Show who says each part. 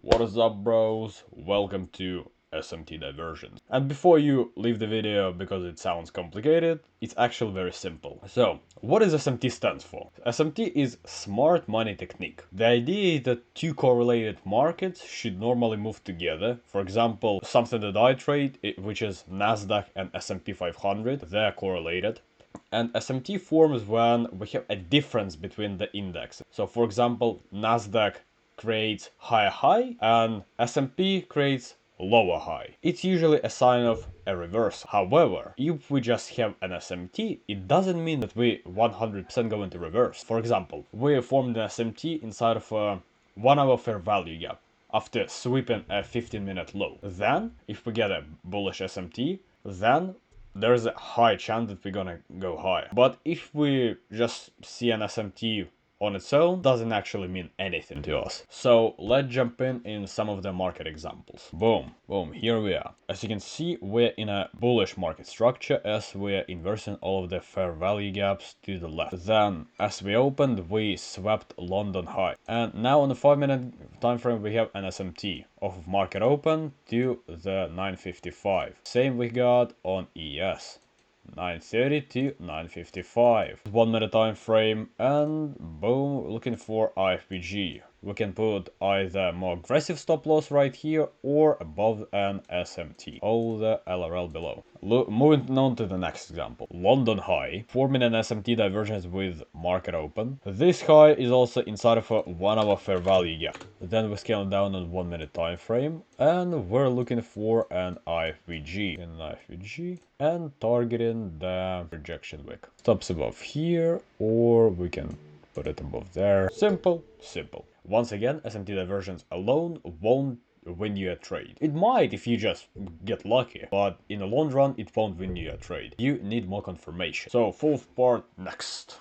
Speaker 1: What is up, bros? Welcome to SMT Divergence. And before you leave the video because it sounds complicated, it's actually very simple. So, what does SMT stands for? SMT is Smart Money Technique. The idea is that two correlated markets should normally move together. For example, something that I trade, which is Nasdaq and S&P 500, they're correlated. And SMT forms when we have a difference between the index. So for example, Nasdaq creates higher high and S&P creates lower high. It's usually a sign of a reversal. However, if we just have an SMT, it doesn't mean that we 100% go into reverse. For example, we formed an SMT inside of a 1 hour fair value gap after sweeping a 15-minute low. Then, if we get a bullish SMT, then there's a high chance that we're gonna go higher. But if we just see an SMT on its own, doesn't actually mean anything to us. So let's jump in some of the market examples. Boom, boom, here we are. As you can see, we're in a bullish market structure as we're inversing all of the fair value gaps to the left. Then, as we opened, we swept London high. And now on the 5-minute time frame, we have an SMT off of market open to the 955. Same we got on ES. 930 to 955. 1 minute time frame, and boom, looking for IFPG. We can put either more aggressive stop loss right here or above an SMT. All the LRL below. Moving on to the next example. London high, forming an SMT divergence with market open. This high is also inside of a 1 hour fair value gap. Then we scale down on 1 minute time frame, and we're looking for an IFPG. And targeting the rejection wick. Stops above here, or we can put it above there. Simple, simple. Once again, SMT divergence alone won't win you a trade. It might if you just get lucky, but in the long run, it won't win you a trade. You need more confirmation. So, fourth part next.